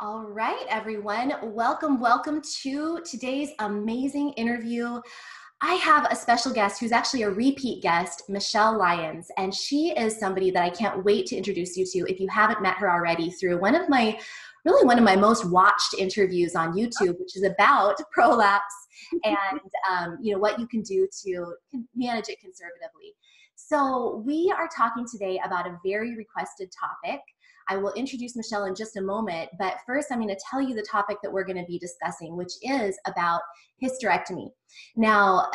All right, everyone. Welcome to today's amazing interview. I have a special guest who's actually a repeat guest, Michelle Lyons, and she is somebody that I can't wait to introduce you to if you haven't met her already through one of my most watched interviews on YouTube, which is about prolapse and what you can do to manage it conservatively. So we are talking today about a very requested topic. I will introduce Michelle in just a moment, but first I'm going to tell you the topic that we're going to be discussing, which is about hysterectomy. Now,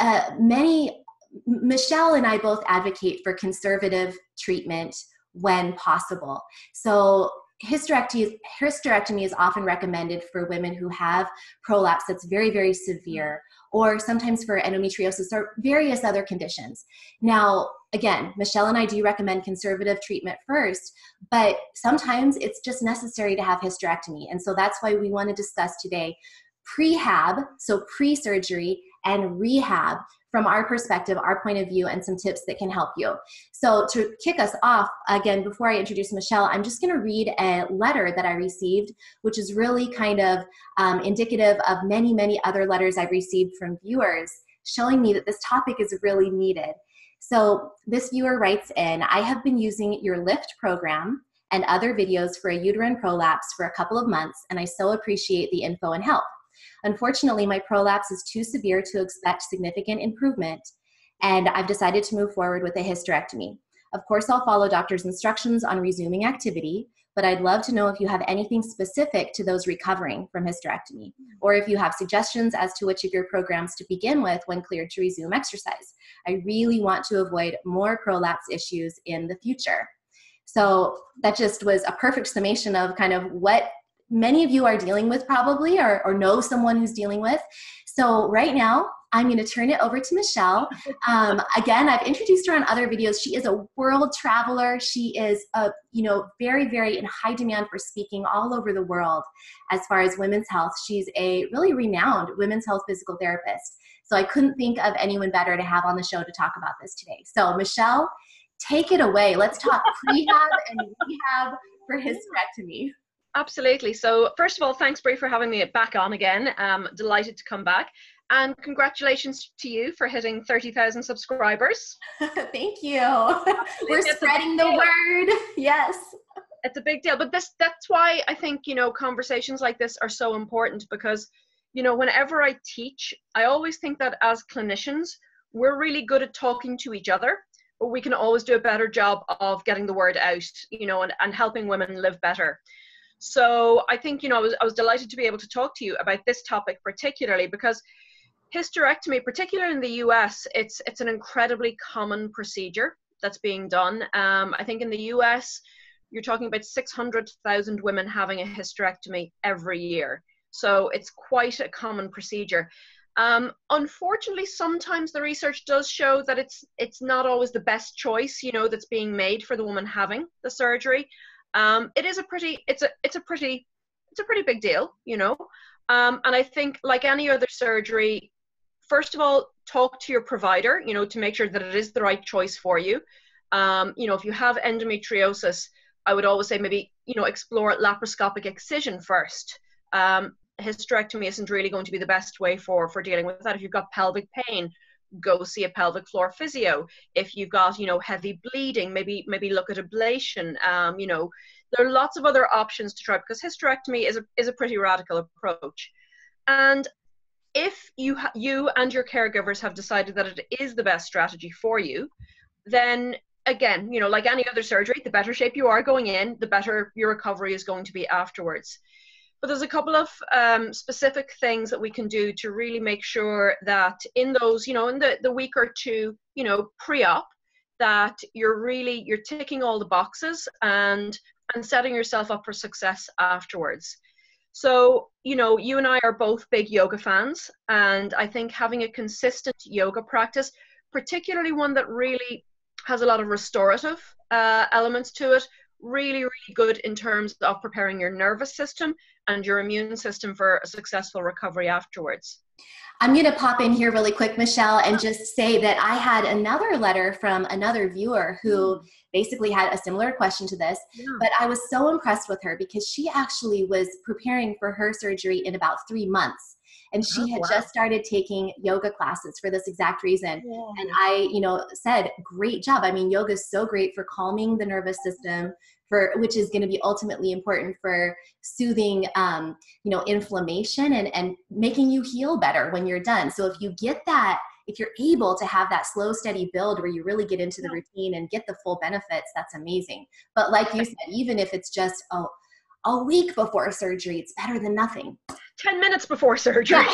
Michelle and I both advocate for conservative treatment when possible. So hysterectomy is often recommended for women who have prolapse that's very, very severe, or sometimes for endometriosis or various other conditions. Now, again, Michelle and I do recommend conservative treatment first, but sometimes it's just necessary to have hysterectomy. And so that's why we want to discuss today pre-hab, so pre-surgery, and rehab from our perspective, our point of view, and some tips that can help you. So to kick us off, again, before I introduce Michelle, I'm just going to read a letter that I received, which is really kind of indicative of many, many other letters I've received from viewers showing me that this topic is really needed. So this viewer writes in, I have been using your LIFT program and other videos for a uterine prolapse for a couple of months, and I so appreciate the info and help. Unfortunately, my prolapse is too severe to expect significant improvement, and I've decided to move forward with a hysterectomy. Of course, I'll follow doctor's instructions on resuming activity, but I'd love to know if you have anything specific to those recovering from hysterectomy, or if you have suggestions as to which of your programs to begin with when cleared to resume exercise. I really want to avoid more prolapse issues in the future. So that just was a perfect summation of kind of what many of you are dealing with probably, or know someone who's dealing with. So right now, I'm going to turn it over to Michelle. Again, I've introduced her on other videos. She is a world traveler. She is very, very in high demand for speaking all over the world as far as women's health. She's a really renowned women's health physical therapist. So I couldn't think of anyone better to have on the show to talk about this today. So Michelle, take it away. Let's talk prehab and rehab for hysterectomy. Absolutely. So first of all, thanks, Brie, for having me back on again. Delighted to come back. And congratulations to you for hitting 30,000 subscribers. Thank you. We're spreading the word. Yes. It's a big deal. But that's why I think, conversations like this are so important, because, whenever I teach, I always think that as clinicians, we're really good at talking to each other, but we can always do a better job of getting the word out, and helping women live better. So I think, I was delighted to be able to talk to you about this topic particularly because hysterectomy, particularly in the US, it's an incredibly common procedure that's being done. I think in the US, you're talking about 600,000 women having a hysterectomy every year. So it's quite a common procedure. Unfortunately, sometimes the research does show that it's not always the best choice, that's being made for the woman having the surgery. It's a pretty big deal, and I think like any other surgery, first of all, talk to your provider, to make sure that it is the right choice for you. If you have endometriosis, I would always say maybe, explore laparoscopic excision first. Hysterectomy isn't really going to be the best way for dealing with that. If you've got pelvic pain, go see a pelvic floor physio. If you've got, heavy bleeding, maybe look at ablation. There are lots of other options to try, because hysterectomy is a pretty radical approach. And if you and your caregivers have decided that it is the best strategy for you, then again, like any other surgery, the better shape you are going in, the better your recovery is going to be afterwards. But there's a couple of specific things that we can do to really make sure that in those, in the week or two, pre-op, that you're ticking all the boxes and setting yourself up for success afterwards. So, you and I are both big yoga fans, and I think having a consistent yoga practice, particularly one that really has a lot of restorative elements to it, really, really good in terms of preparing your nervous system and your immune system for a successful recovery afterwards. I'm going to pop in here really quick, Michelle, and just say that I had another letter from another viewer who basically had a similar question to this, but I was so impressed with her because she actually was preparing for her surgery in about 3 months. And she had just started taking yoga classes for this exact reason. And I, said, great job. I mean, yoga is so great for calming the nervous system, which is going to be ultimately important for soothing, inflammation and making you heal better when you're done. So if you get that, if you're able to have that slow, steady build where you really get into the routine and get the full benefits, that's amazing. But like you said, even if it's just a week before surgery, it's better than nothing. 10 minutes before surgery.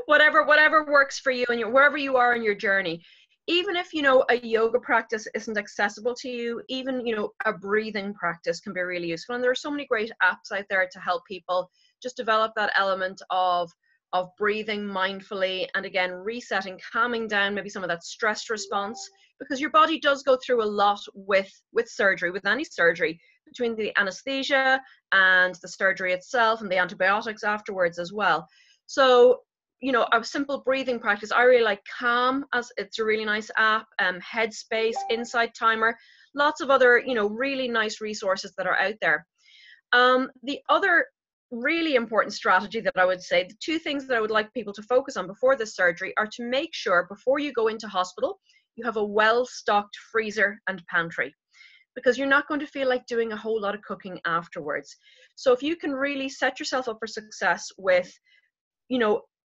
whatever works for you and wherever you are in your journey. Even if, a yoga practice isn't accessible to you, even, a breathing practice can be really useful. And there are so many great apps out there to help people just develop that element of breathing mindfully and, again, resetting, calming down maybe some of that stress response, because your body does go through a lot with surgery, with any surgery, between the anesthesia and the surgery itself and the antibiotics afterwards as well. So, a simple breathing practice. I really like Calm, as it's a really nice app, Headspace, Insight Timer, lots of other, really nice resources that are out there. The other really important strategy that I would say, the two things that I would like people to focus on before this surgery are to make sure before you go into hospital, you have a well-stocked freezer and pantry, because you're not going to feel like doing a whole lot of cooking afterwards. So if you can really set yourself up for success with,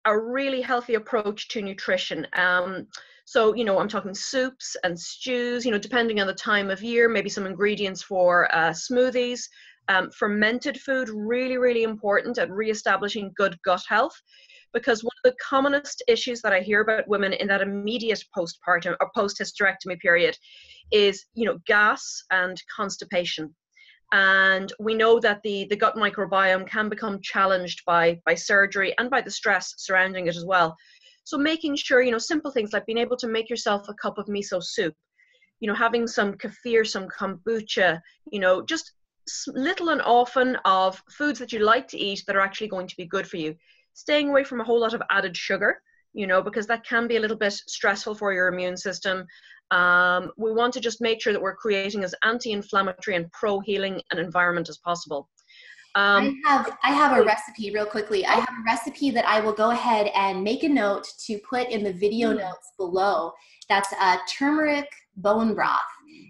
a really healthy approach to nutrition. So, I'm talking soups and stews, depending on the time of year, maybe some ingredients for smoothies. Fermented food, really, really important at reestablishing good gut health, because one of the commonest issues that I hear about women in that immediate postpartum or post-hysterectomy period is, gas and constipation. And we know that the gut microbiome can become challenged by surgery and by the stress surrounding it as well. So making sure, simple things like being able to make yourself a cup of miso soup, having some kefir, some kombucha, just little and often of foods that you like to eat that are actually going to be good for you. Staying away from a whole lot of added sugar, because that can be a little bit stressful for your immune system. We want to just make sure that we're creating as anti-inflammatory and pro-healing an environment as possible. I have a recipe real quickly. I have a recipe that I will go ahead and make a note to put in the video notes below. That's a turmeric bone broth.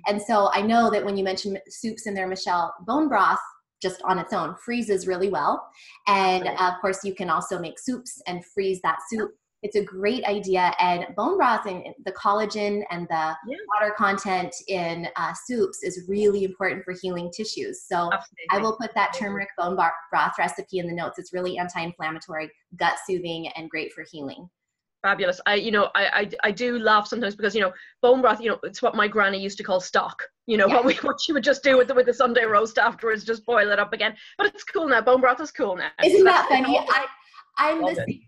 And so I know that when you mentioned soups in there, Michelle, bone broth just on its own freezes really well. And of course you can also make soups and freeze that soup. It's a great idea. And bone broth and the collagen and the water content in soups is really important for healing tissues. So I will put that turmeric bone broth recipe in the notes. It's really anti-inflammatory, gut soothing, and great for healing. Fabulous. I do laugh sometimes because, bone broth, it's what my granny used to call stock, what she would just do with the Sunday roast afterwards, just boil it up again. But it's cool now. Bone broth is cool now. Isn't that funny? I'm the same.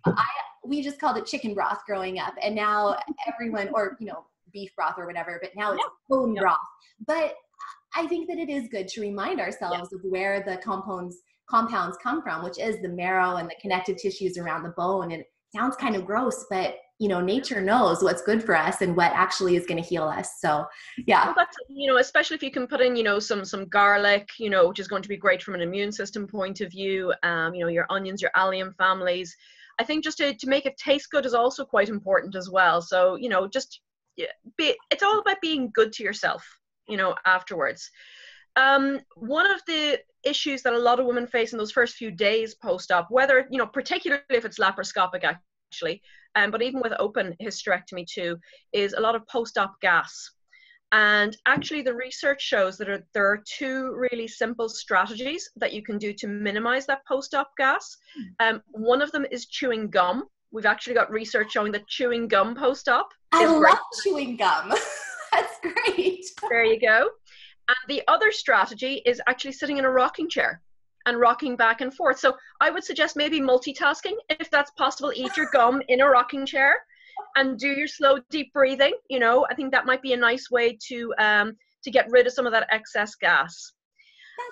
We just called it chicken broth growing up, and now everyone, or beef broth or whatever, but now it's bone broth. But I think that it is good to remind ourselves of where the compounds come from, which is the marrow and the connective tissues around the bone. And it sounds kind of gross, but nature knows what's good for us and what actually is going to heal us. So well, that's, especially if you can put in some garlic, which is going to be great from an immune system point of view. Your onions, your allium families. I think just to make it taste good is also quite important as well. So it's all about being good to yourself afterwards. One of the issues that a lot of women face in those first few days post-op, whether particularly if it's laparoscopic actually, but even with open hysterectomy too, is a lot of post-op gas. And actually the research shows that there are two really simple strategies that you can do to minimize that post-op gas. One of them is chewing gum. We've actually got research showing that chewing gum post-op is great. I love chewing gum. That's great. There you go. And the other strategy is actually sitting in a rocking chair and rocking back and forth. So I would suggest maybe multitasking, if that's possible. Eat your gum in a rocking chair and do your slow, deep breathing. I think that might be a nice way to get rid of some of that excess gas.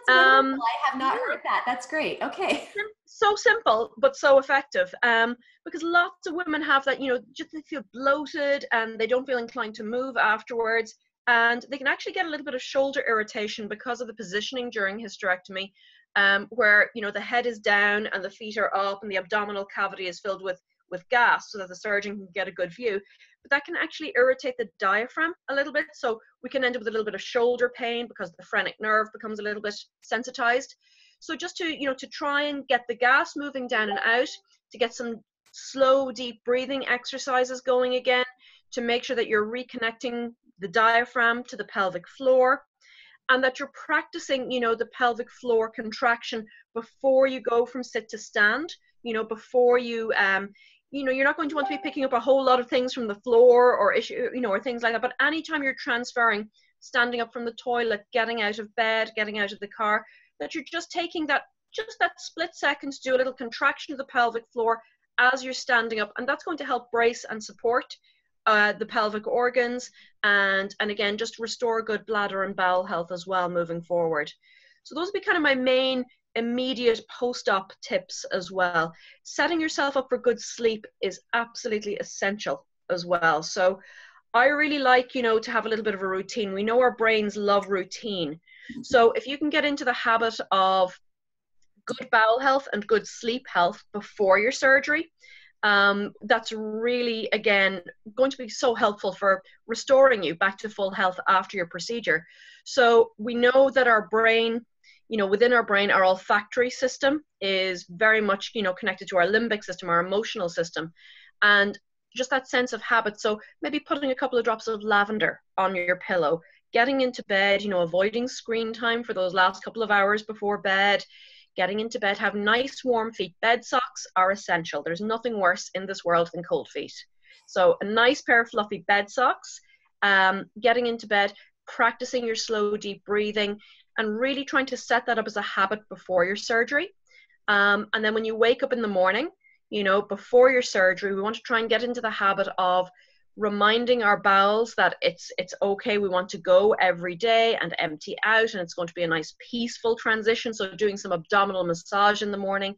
That's wonderful. I have not heard that. That's great. Okay. So simple, but so effective. Because lots of women have that, just they feel bloated and they don't feel inclined to move afterwards. And they can actually get a little bit of shoulder irritation because of the positioning during hysterectomy, where, the head is down and the feet are up and the abdominal cavity is filled with gas so that the surgeon can get a good view. But that can actually irritate the diaphragm a little bit. So we can end up with a little bit of shoulder pain because the phrenic nerve becomes a little bit sensitized. So just to try and get the gas moving down and out, to get some slow, deep breathing exercises going again, to make sure that you're reconnecting the diaphragm to the pelvic floor, and that you're practicing, the pelvic floor contraction before you go from sit to stand, before you, you're not going to want to be picking up a whole lot of things from the floor or or things like that. But anytime you're transferring, standing up from the toilet, getting out of bed, getting out of the car, that you're just taking that split second to do a little contraction of the pelvic floor as you're standing up. And that's going to help brace and support the pelvic organs, and again, just restore good bladder and bowel health as well moving forward. So those would be kind of my main immediate post-op tips as well. Setting yourself up for good sleep is absolutely essential as well. So I really like, to have a little bit of a routine. We know our brains love routine. So if you can get into the habit of good bowel health and good sleep health before your surgery, that's really, again, going to be so helpful for restoring you back to full health after your procedure. So we know that our brain, within our brain, our olfactory system is very much, connected to our limbic system, our emotional system, and just that sense of habit. So maybe putting a couple of drops of lavender on your pillow, getting into bed, avoiding screen time for those last couple of hours before bed, getting into bed, have nice warm feet. Bed socks are essential. There's nothing worse in this world than cold feet. So a nice pair of fluffy bed socks, getting into bed, practicing your slow, deep breathing, and really trying to set that up as a habit before your surgery. And then when you wake up in the morning, before your surgery, we want to try and get into the habit of reminding our bowels that it's okay, we want to go every day and empty out, and it's going to be a nice peaceful transition. So doing some abdominal massage in the morning.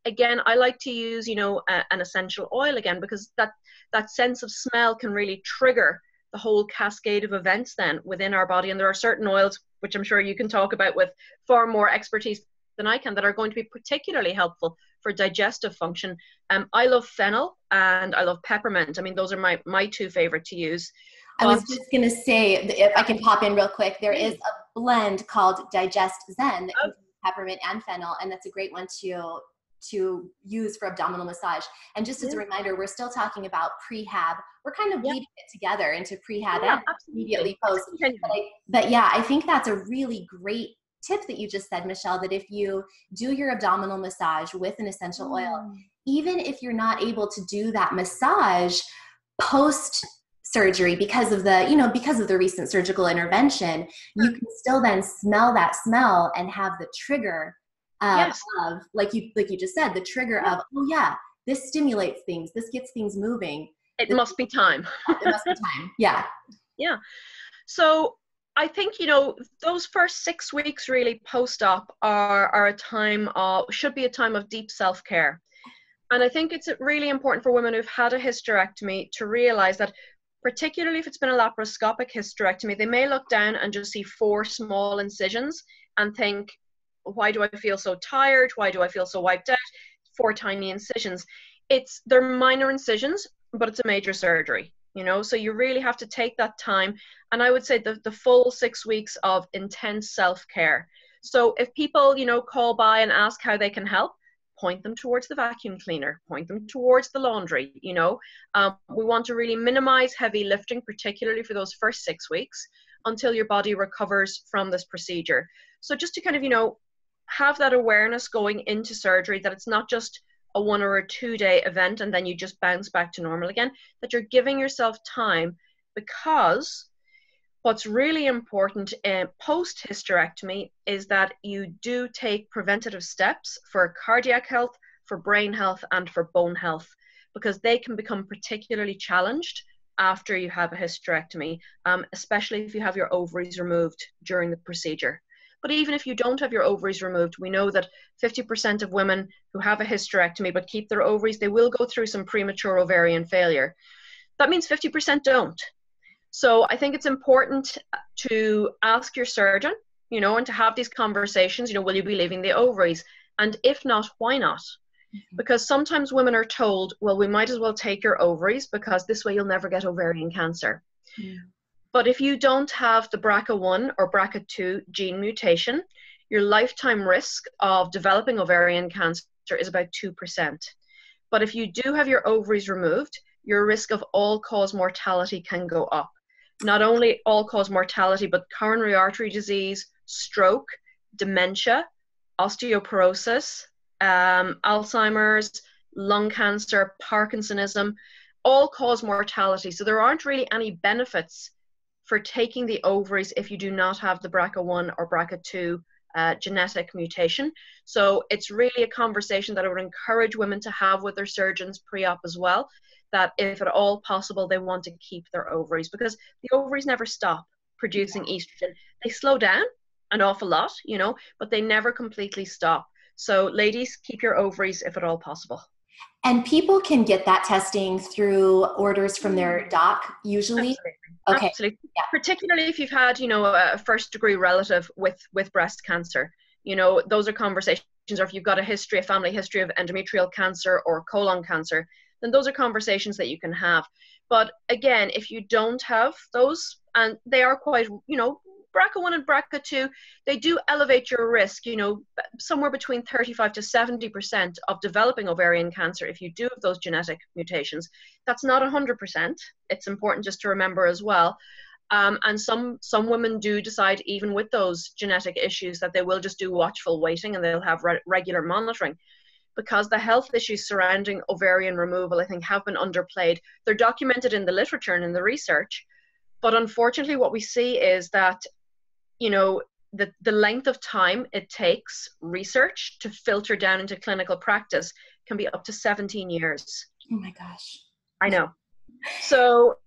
Again, I like to use, an essential oil again, because that sense of smell can really trigger the whole cascade of events then within our body. And there are certain oils, which I'm sure you can talk about with far more expertise than I can, that are going to be particularly helpful for digestive function. I love fennel and I love peppermint. I mean, those are my two favorite to use. I was just going to say, if I can pop in real quick, there is a blend called Digest Zen that contains peppermint and fennel, and that's a great one to use for abdominal massage. And just as a reminder, we're still talking about prehab. We're kind of bleeding it together into prehab and immediately post. But yeah, I think that's a really great tip that you just said, Michelle, that if you do your abdominal massage with an essential oil, even if you're not able to do that massage post surgery because of the recent surgical intervention, you can still then smell that smell and have the trigger of, like you just said, the trigger of, oh yeah, this stimulates things, this gets things moving. It must be time. It must be time. Yeah. Yeah. So I think, those first 6 weeks really post-op are a time should be a time of deep self-care. And I think it's really important for women who've had a hysterectomy to realize that, particularly if it's been a laparoscopic hysterectomy, they may look down and just see 4 small incisions and think, why do I feel so tired? Why do I feel so wiped out? 4 tiny incisions. They're minor incisions, but it's a major surgery. So you really have to take that time. And I would say the full 6 weeks of intense self-care. So if people, call by and ask how they can help, point them towards the vacuum cleaner, point them towards the laundry. We want to really minimize heavy lifting, particularly for those first 6 weeks, until your body recovers from this procedure. So just to kind of, have that awareness going into surgery, that it's not just a 1 or a 2 day event and then you just bounce back to normal again, that you're giving yourself time, because what's really important post hysterectomy is that you do take preventative steps for cardiac health, for brain health, and for bone health, because they can become particularly challenged after you have a hysterectomy, especially if you have your ovaries removed during the procedure. But even if you don't have your ovaries removed, we know that 50% of women who have a hysterectomy but keep their ovaries, they will go through some premature ovarian failure. That means 50% don't. So I think it's important to ask your surgeon, you know, and to have these conversations, you know, will you be leaving the ovaries? And if not, why not? Because sometimes women are told, well, we might as well take your ovaries because this way you'll never get ovarian cancer. But if you don't have the BRCA1 or BRCA2 gene mutation, your lifetime risk of developing ovarian cancer is about 2%. But if you do have your ovaries removed, your risk of all-cause mortality can go up. Not only all-cause mortality, but coronary artery disease, stroke, dementia, osteoporosis, Alzheimer's, lung cancer, Parkinsonism, all-cause mortality. So there aren't really any benefits for taking the ovaries if you do not have the BRCA1 or BRCA2 genetic mutation. So it's really a conversation that I would encourage women to have with their surgeons pre-op as well, that if at all possible, they want to keep their ovaries, because the ovaries never stop producing estrogen. They slow down an awful lot, you know, but they never completely stop. So ladies, keep your ovaries if at all possible. And people can get that testing through orders from their doc, usually? Absolutely. Okay. Absolutely. Yeah. Particularly if you've had, you know, a first degree relative with breast cancer, you know, those are conversations, or if you've got a family history of endometrial cancer or colon cancer, then those are conversations that you can have. But again, if you don't have those, and they are quite, you know, BRCA1 and BRCA2, they do elevate your risk, you know, somewhere between 35 to 70% of developing ovarian cancer if you do have those genetic mutations. That's not 100%. It's important just to remember as well. And some women do decide, even with those genetic issues, that they will just do watchful waiting and they'll have regular monitoring, because the health issues surrounding ovarian removal, I think, have been underplayed. They're documented in the literature and in the research. But unfortunately, what we see is that, you know, the length of time it takes research to filter down into clinical practice can be up to 17 years. Oh my gosh. I know. So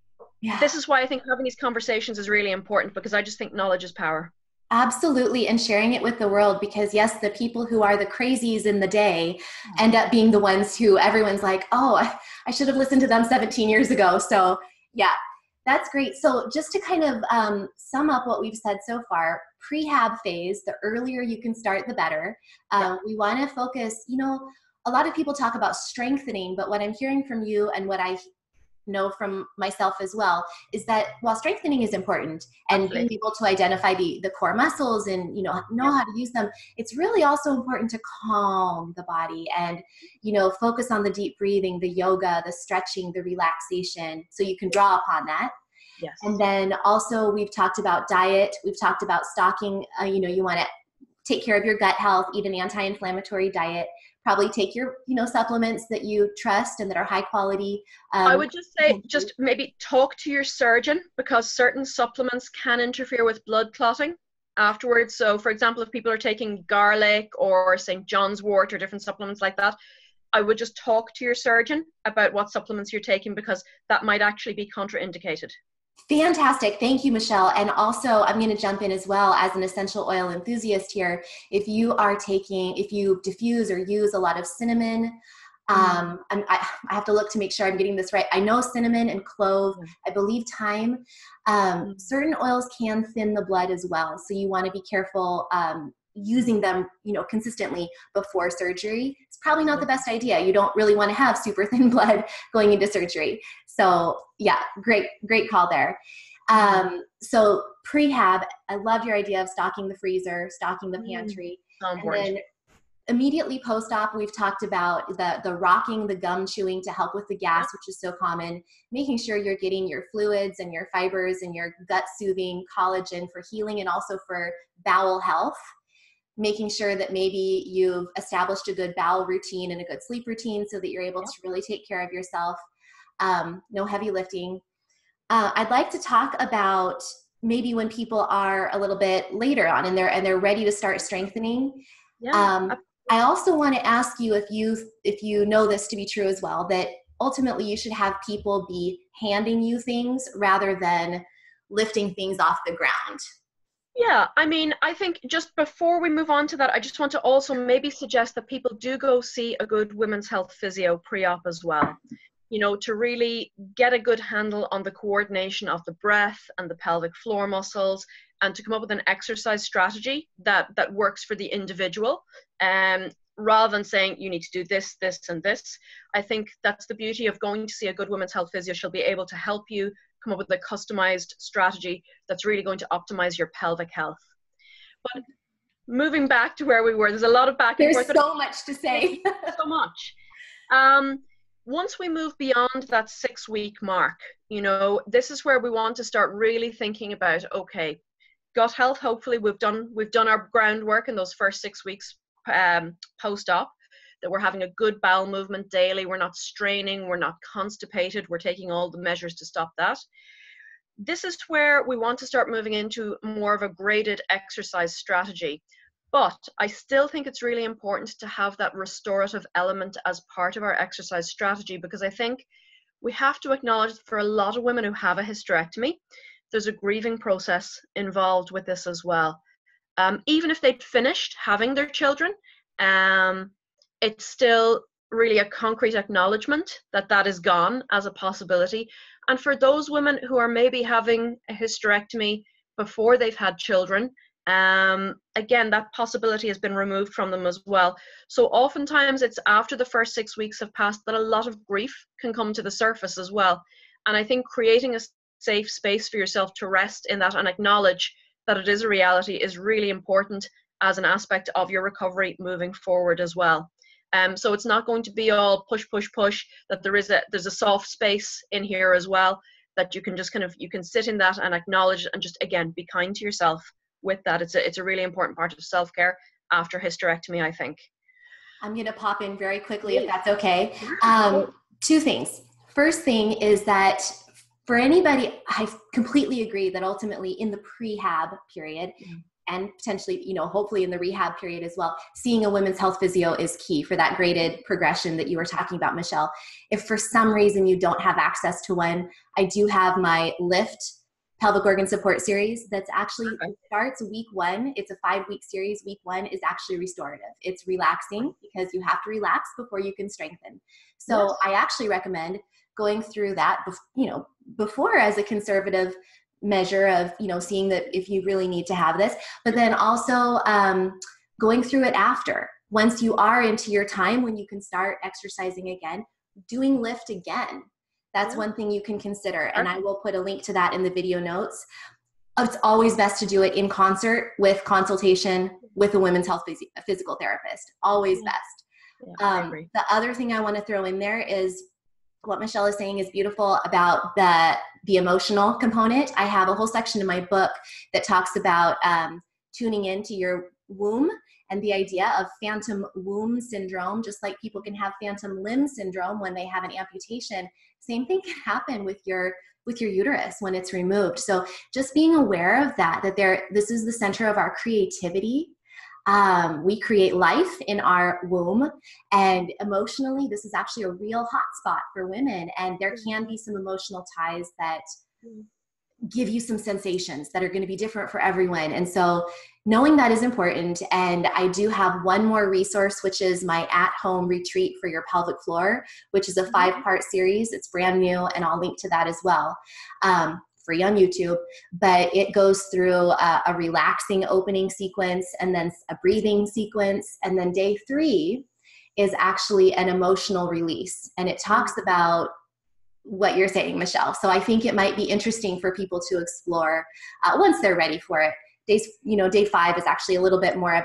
yeah. This is why I think having these conversations is really important, because I just think knowledge is power. Absolutely. And sharing it with the world, because yes, the people who are the crazies in the day end up being the ones who everyone's like, oh, I should have listened to them 17 years ago. So yeah, that's great. So just to kind of sum up what we've said so far, pre-hab phase, the earlier you can start, the better. We want to focus, you know, a lot of people talk about strengthening, but what I'm hearing from you and what I know from myself as well is that while strengthening is important and being able to identify the core muscles and, you know how to use them, it's really also important to calm the body and, you know, focus on the deep breathing, the yoga, the stretching, the relaxation, so you can draw upon that. Yes. And then also we've talked about diet. We've talked about stocking, you know, you want to take care of your gut health, eat an anti-inflammatory diet, probably take your, you know, supplements that you trust and that are high quality. I would just say, just maybe talk to your surgeon, because certain supplements can interfere with blood clotting afterwards. So for example, if people are taking garlic or St. John's wort or different supplements like that, I would just talk to your surgeon about what supplements you're taking, because that might actually be contraindicated. Fantastic. Thank you, Michelle. And also, I'm going to jump in as well as an essential oil enthusiast here. If you diffuse or use a lot of cinnamon, I have to look to make sure I'm getting this right. I know cinnamon and clove, I believe thyme. Certain oils can thin the blood as well. So you want to be careful using them, you know, consistently before surgery. It's probably not the best idea. You don't really want to have super thin blood going into surgery. So yeah, great call there. So pre-hab, I love your idea of stocking the freezer, stocking the pantry. And then immediately post-op, we've talked about the rocking, the gum chewing to help with the gas, which is so common, making sure you're getting your fluids and your fibers and your gut soothing collagen for healing and also for bowel health. Making sure that maybe you've established a good bowel routine and a good sleep routine so that you're able to really take care of yourself. No heavy lifting. I'd like to talk about maybe when people are a little bit later on and they're ready to start strengthening. I also want to ask you if you know this to be true as well, that ultimately you should have people be handing you things rather than lifting things off the ground. Yeah, I mean, I think just before we move on to that, I just want to also maybe suggest that people do go see a good women's health physio pre-op as well, you know, to really get a good handle on the coordination of the breath and the pelvic floor muscles, and to come up with an exercise strategy that works for the individual. Rather than saying you need to do this, this, and this. I think that's the beauty of going to see a good women's health physio. She'll be able to help you come up with a customized strategy that's really going to optimize your pelvic health. But moving back to where we were, there's a lot of back and forth. There's so much to say. So much. Once we move beyond that 6-week mark, you know, this is where we want to start really thinking about, okay, gut health, hopefully we've done our groundwork in those first 6 weeks post-op, that we're having a good bowel movement daily, we're not straining, we're not constipated, we're taking all the measures to stop that. This is where we want to start moving into more of a graded exercise strategy. But I still think it's really important to have that restorative element as part of our exercise strategy, because I think we have to acknowledge for a lot of women who have a hysterectomy, there's a grieving process involved with this as well. Even if they'd finished having their children, it's still really a concrete acknowledgement that that is gone as a possibility. And for those women who are maybe having a hysterectomy before they've had children, again, that possibility has been removed from them as well. So oftentimes it's after the first 6 weeks have passed that a lot of grief can come to the surface as well. And I think creating a safe space for yourself to rest in that and acknowledge that it is a reality is really important as an aspect of your recovery moving forward as well. So it's not going to be all push, push, push, that there's a soft space in here as well, that you can just you can sit in that and acknowledge and just, again, be kind to yourself with that. It's a really important part of self-care after hysterectomy, I think. I'm going to pop in very quickly, if that's okay. Two things. First thing is that for anybody, I completely agree that ultimately in the pre-hab period, and potentially, you know, hopefully in the rehab period as well, seeing a women's health physio is key for that graded progression that you were talking about, Michelle. If for some reason you don't have access to one, I do have my Lift pelvic organ support series that's actually starts week 1. It's a 5-week series. Week 1 is actually restorative. It's relaxing because you have to relax before you can strengthen. So yes, I actually recommend going through that, you know, before as a conservative measure of, you know, seeing that if you really need to have this, but then also going through it after. Once you are into your time when you can start exercising again, doing Lift again. That's one thing you can consider. And I will put a link to that in the video notes. It's always best to do it in concert with consultation with a women's health physical therapist. Always best. The other thing I want to throw in there is what Michelle is saying is beautiful about the emotional component. I have a whole section in my book that talks about tuning into your womb and the idea of phantom womb syndrome. Just like people can have phantom limb syndrome when they have an amputation, same thing can happen with your uterus when it's removed. So just being aware of that this is the center of our creativity. We create life in our womb, and emotionally, this is actually a real hotspot for women. And there can be some emotional ties that give you some sensations that are going to be different for everyone. And so knowing that is important. And I do have one more resource, which is my at-home retreat for your pelvic floor, which is a 5-part series. It's brand new, and I'll link to that as well. Free on YouTube, but it goes through a relaxing opening sequence and then a breathing sequence. And then day 3 is actually an emotional release. And it talks about what you're saying, Michelle. So I think it might be interesting for people to explore once they're ready for it. Day 5 is actually a little bit more of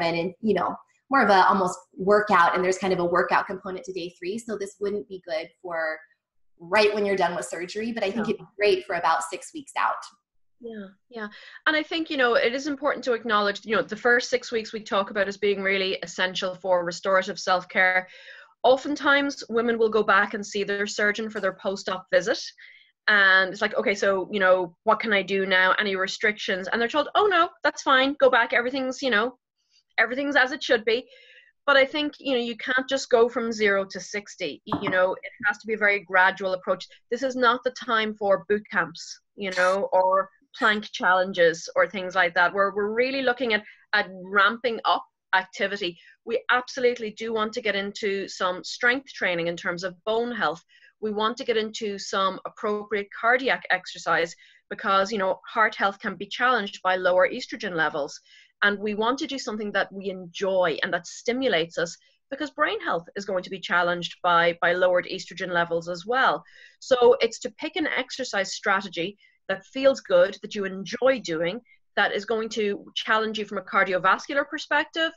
more of a almost workout, and there's kind of a workout component to day 3. So this wouldn't be good for right when you're done with surgery, but I think it'd be great for about 6 weeks out. Yeah. And I think, it is important to acknowledge, the first 6 weeks we talk about as being really essential for restorative self-care. Oftentimes women will go back and see their surgeon for their post-op visit. And it's like, okay, so, what can I do now? Any restrictions? And they're told, oh no, that's fine. Go back. Everything's as it should be. But I think, you can't just go from 0 to 60. It has to be a very gradual approach. This is not the time for boot camps, or plank challenges or things like that, where we're really looking at ramping up activity. We absolutely do want to get into some strength training in terms of bone health. We want to get into some appropriate cardiac exercise because, you know, heart health can be challenged by lower estrogen levels. And we want to do something that we enjoy and that stimulates us, because brain health is going to be challenged by lowered estrogen levels as well. So it's to pick an exercise strategy that feels good, that you enjoy doing, that is going to challenge you from a cardiovascular perspective,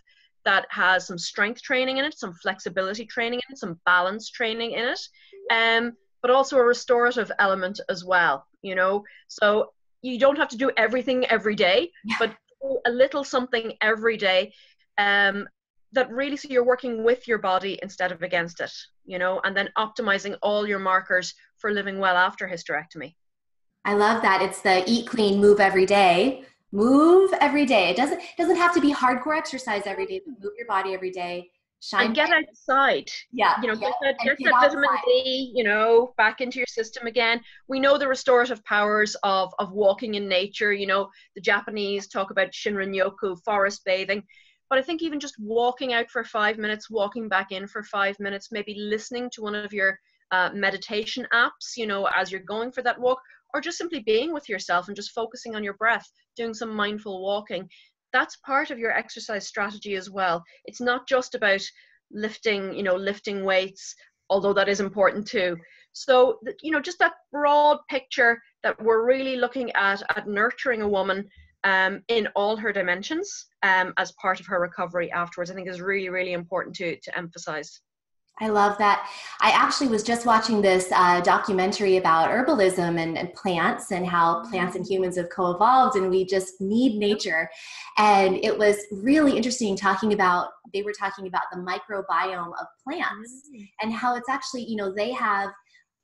that has some strength training in it, some flexibility training in it, some balance training in it, but also a restorative element as well, you know. So you don't have to do everything every day, but do a little something every day, that really, so you're working with your body instead of against it, you know, and then optimizing all your markers for living well after hysterectomy. I love that. It's the eat clean, move every day. Move every day. It doesn't have to be hardcore exercise every day, but move your body every day. Shine and get bright. Yeah, you know, get that vitamin D, you know, back into your system again. We know the restorative powers of walking in nature. You know, the Japanese talk about Shinrin-yoku, forest bathing. But I think even just walking out for 5 minutes, walking back in for 5 minutes, maybe listening to one of your meditation apps, you know, as you're going for that walk, or just simply being with yourself and just focusing on your breath, doing some mindful walking. That's part of your exercise strategy as well. It's not just about lifting, you know, lifting weights, although that is important too. So, you know, just that broad picture that we're really looking at nurturing a woman in all her dimensions as part of her recovery afterwards, I think is really, really important to emphasize. I love that. I actually was just watching this documentary about herbalism and plants and how plants and humans have co-evolved, and we just need nature. And it was really interesting they were talking about the microbiome of plants and how it's actually, you know, they have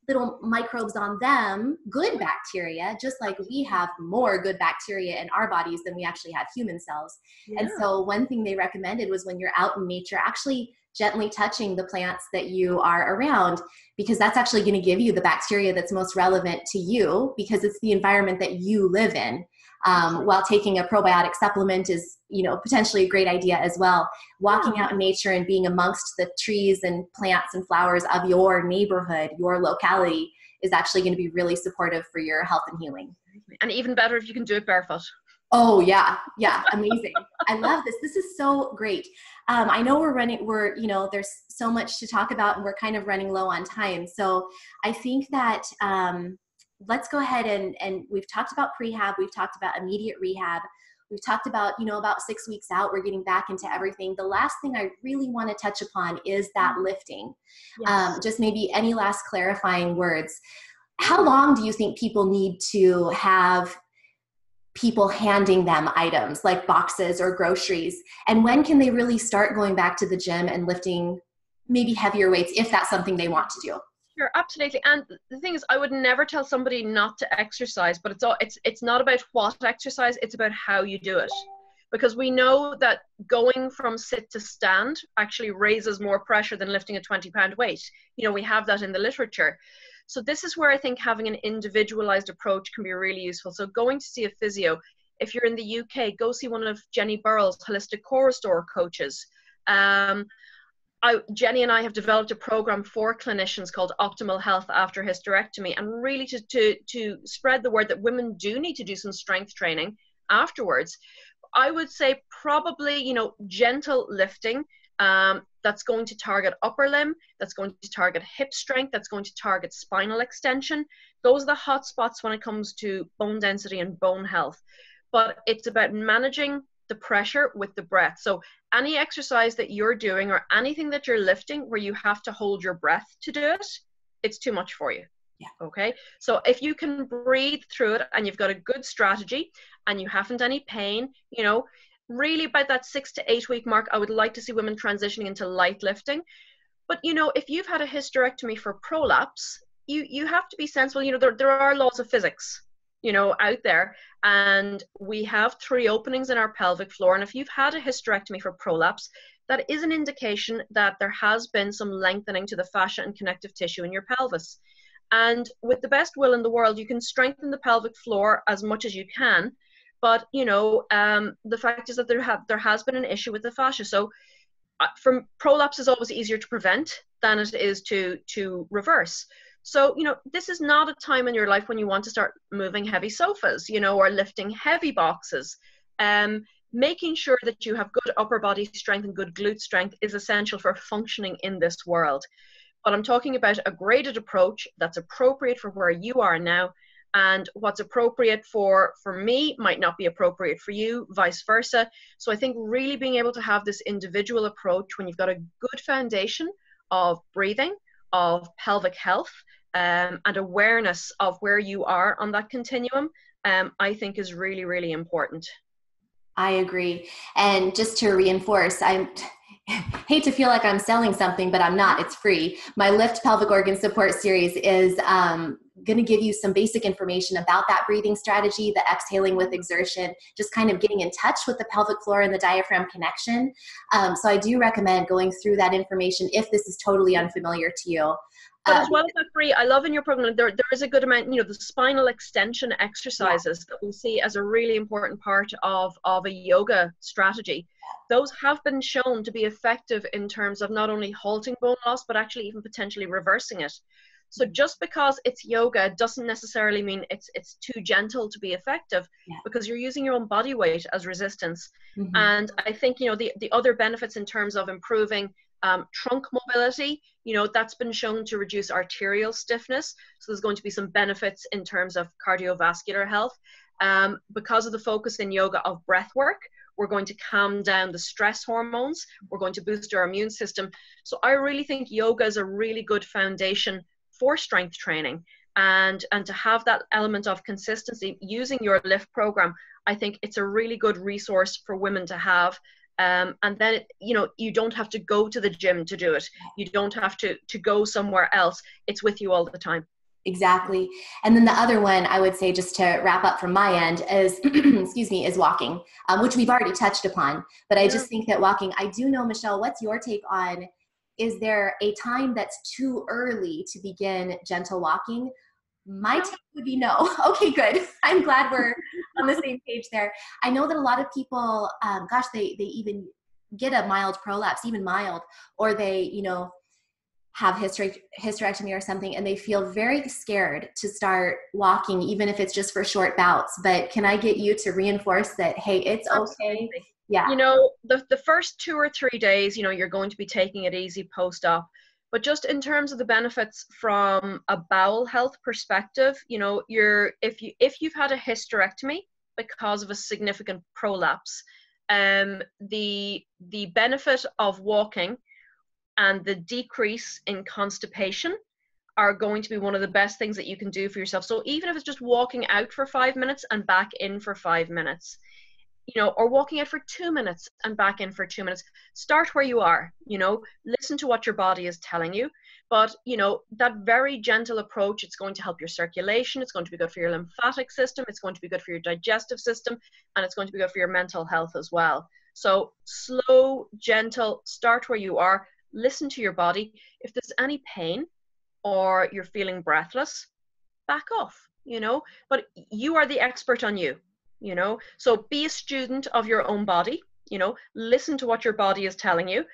little microbes on them, good bacteria, just like we have more good bacteria in our bodies than we actually have human cells. Yeah. And so one thing they recommended was when you're out in nature, actually gently touching the plants that you are around, because that's actually going to give you the bacteria that's most relevant to you, because it's the environment that you live in. While taking a probiotic supplement is, you know, potentially a great idea as well. Walking out in nature and being amongst the trees and plants and flowers of your neighborhood, your locality, is actually going to be really supportive for your health and healing. And even better if you can do it barefoot. Oh yeah. Yeah. Amazing. I love this. This is so great. I know you know, there's so much to talk about and we're kind of running low on time. So I think that, let's go ahead and we've talked about pre-hab. We've talked about immediate rehab. We've talked about, you know, about 6 weeks out, we're getting back into everything. The last thing I really want to touch upon is that lifting. Yes. Just maybe any last clarifying words. How long do you think people need to have people handing them items like boxes or groceries? And when can they really start going back to the gym and lifting maybe heavier weights if that's something they want to do? Sure, absolutely. And the thing is, I would never tell somebody not to exercise, but it's not about what exercise, it's about how you do it. Because we know that going from sit to stand actually raises more pressure than lifting a 20-pound weight. You know, we have that in the literature. So this is where I think having an individualized approach can be really useful. So going to see a physio, if you're in the UK, go see one of Jenny Burrell's holistic core restore coaches. Jenny and I have developed a program for clinicians called Optimal Health After Hysterectomy, and really to spread the word that women do need to do some strength training afterwards. I would say probably, you know, gentle lifting that's going to target upper limb, that's going to target hip strength, that's going to target spinal extension. Those are the hot spots when it comes to bone density and bone health. But it's about managing the pressure with the breath. So any exercise that you're doing or anything that you're lifting where you have to hold your breath to do it, it's too much for you. Yeah. Okay. So if you can breathe through it and you've got a good strategy and you haven't any pain, you know, really by that 6 to 8 week mark, I would like to see women transitioning into light lifting. But, you know, if you've had a hysterectomy for prolapse, you have to be sensible. You know, there are laws of physics, you know, out there, and we have 3 openings in our pelvic floor. And if you've had a hysterectomy for prolapse, that is an indication that there has been some lengthening to the fascia and connective tissue in your pelvis. And with the best will in the world, you can strengthen the pelvic floor as much as you can. But, the fact is that there has been an issue with the fascia. So from prolapse is always easier to prevent than it is to reverse. So, this is not a time in your life when you want to start moving heavy sofas, or lifting heavy boxes. Making sure that you have good upper body strength and good glute strength is essential for functioning in this world. But I'm talking about a graded approach that's appropriate for where you are now, and what's appropriate for me might not be appropriate for you, vice versa. So I think really being able to have this individual approach when you've got a good foundation of breathing, of pelvic health, and awareness of where you are on that continuum, I think is really, really important. I agree. And just to reinforce, I hate to feel like I'm selling something, but I'm not. It's free. My Lift Pelvic Organ Support series is going to give you some basic information about that breathing strategy, the exhaling with exertion, just kind of getting in touch with the pelvic floor and the diaphragm connection. So I do recommend going through that information if this is totally unfamiliar to you. But as well as that free, I love in your program, there is a good amount, the spinal extension exercises that we see as a really important part of a yoga strategy. Those have been shown to be effective in terms of not only halting bone loss, but actually even potentially reversing it. So just because it's yoga doesn't necessarily mean it's too gentle to be effective, because you're using your own body weight as resistance. Mm-hmm. And I think, the other benefits in terms of improving trunk mobility, that's been shown to reduce arterial stiffness. So there's going to be some benefits in terms of cardiovascular health. Because of the focus in yoga of breath work, we're going to calm down the stress hormones. We're going to boost our immune system. So I really think yoga is a really good foundation for strength training. And to have that element of consistency using your Lift program, I think it's a really good resource for women to have. And then, you don't have to go to the gym to do it. You don't have to go somewhere else. It's with you all the time. Exactly. And then the other one I would say, just to wrap up from my end, is, is walking, which we've already touched upon. But I just think that walking, I do know, Michelle, what's your take on, is there a time that's too early to begin gentle walking? My take would be no. Okay, good. I'm glad we're on the same page there. I know that a lot of people, they even get a mild prolapse, even mild, or they, have hysterectomy or something, and they feel very scared to start walking, even if it's just for short bouts. But can I get you to reinforce that, hey, it's okay? Yeah. The first 2 or 3 days, you're going to be taking it easy post-op. But just in terms of the benefits from a bowel health perspective, if you've had a hysterectomy because of a significant prolapse, the benefit of walking and the decrease in constipation are going to be one of the best things that you can do for yourself. So even if it's just walking out for 5 minutes and back in for 5 minutes, or walking out for 2 minutes and back in for 2 minutes, start where you are, listen to what your body is telling you. But, that very gentle approach, it's going to help your circulation. It's going to be good for your lymphatic system. It's going to be good for your digestive system, and it's going to be good for your mental health as well. So slow, gentle, start where you are. Listen to your body. If there's any pain or you're feeling breathless, back off, but you are the expert on you, so be a student of your own body, listen to what your body is telling you,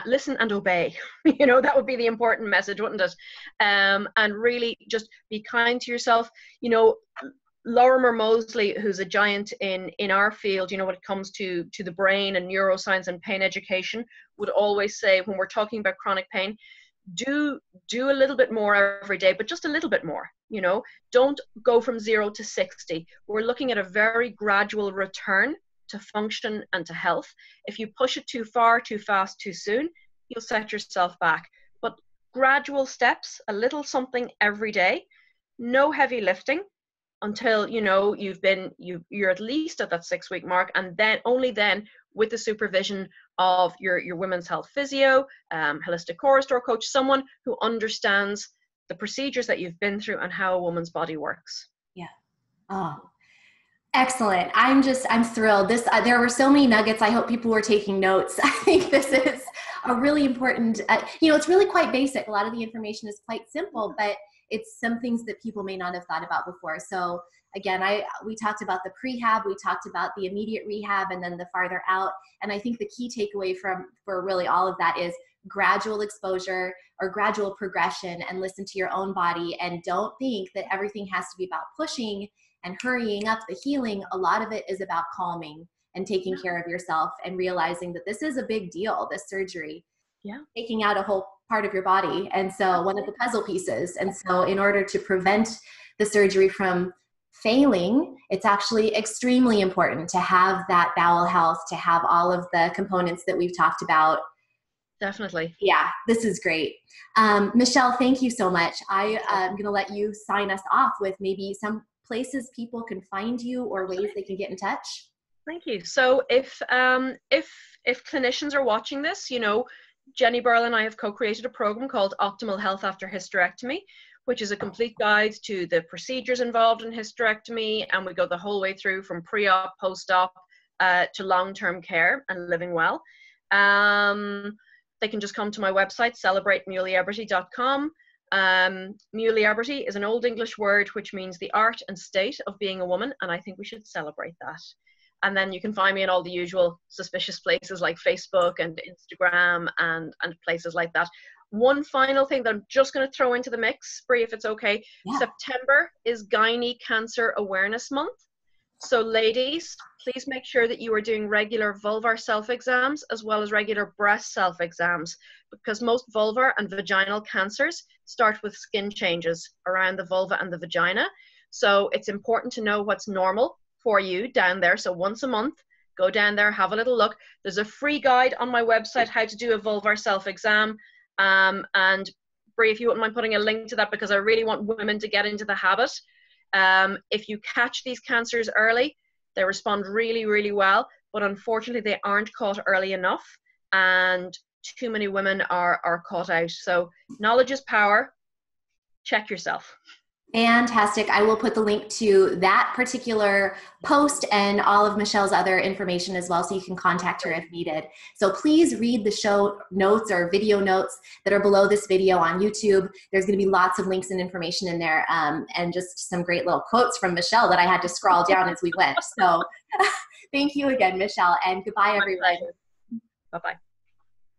listen and obey, that would be the important message, wouldn't it? And really just be kind to yourself. Lorimer Moseley, who's a giant in our field, when it comes to the brain and neuroscience and pain education, would always say, when we're talking about chronic pain, do a little bit more every day, but just a little bit more. Don't go from 0 to 60. We're looking at a very gradual return to function and to health. If you push it too far, too fast, too soon, you'll set yourself back. But gradual steps, a little something every day, no heavy lifting, until you're at least at that 6-week mark, and then only then, with the supervision of your women's health physio, holistic core restore coach, someone who understands the procedures that you've been through and how a woman's body works. Yeah. Oh, excellent. I'm thrilled. There were so many nuggets. I hope people were taking notes. I think this is a really important, it's really quite basic. A lot of the information is quite simple, but it's some things that people may not have thought about before. So again, we talked about the pre-hab, we talked about the immediate rehab, and then the farther out. And I think the key takeaway for really all of that is gradual exposure or gradual progression, and listen to your own body, and don't think that everything has to be about pushing and hurrying up the healing. A lot of it is about calming and taking care of yourself, and realizing that this is a big deal, this surgery. Taking out a whole part of your body. And so one of the puzzle pieces. And so in order to prevent the surgery from failing, it's actually extremely important to have that bowel health, to have all of the components that we've talked about. Definitely. Yeah, this is great. Michelle, thank you so much. I'm going to let you sign us off with maybe some places people can find you or ways they can get in touch. Thank you. So if clinicians are watching this, Jenny Burl and I have co-created a program called Optimal Health After Hysterectomy, which is a complete guide to the procedures involved in hysterectomy. And we go the whole way through from pre-op, post-op, to long-term care and living well. They can just come to my website, celebratemuliebrity.com. Muliebrity is an old English word which means the art and state of being a woman, and I think we should celebrate that. And then you can find me in all the usual suspicious places like Facebook and Instagram and places like that. One final thing that I'm just going to throw into the mix, Brie, if it's okay. Yeah. September is Gynae Cancer Awareness Month. So ladies, please make sure that you are doing regular vulvar self-exams as well as regular breast self-exams, because most vulvar and vaginal cancers start with skin changes around the vulva and the vagina. So it's important to know what's normal for you down there. So once a month, go down there, have a little look. There's a free guide on my website, how to do a vulvar self-exam. And Brie, if you wouldn't mind putting a link to that, because I really want women to get into the habit. If you catch these cancers early, they respond really, really well, but unfortunately they aren't caught early enough, and too many women are caught out. So knowledge is power. Check yourself. Fantastic. I will put the link to that particular post and all of Michelle's other information as well, so you can contact her if needed. So please read the show notes or video notes that are below this video on YouTube. There's going to be lots of links and information in there, and just some great little quotes from Michelle that I had to scroll down as we went. So thank you again, Michelle, and goodbye, everyone. Bye-bye.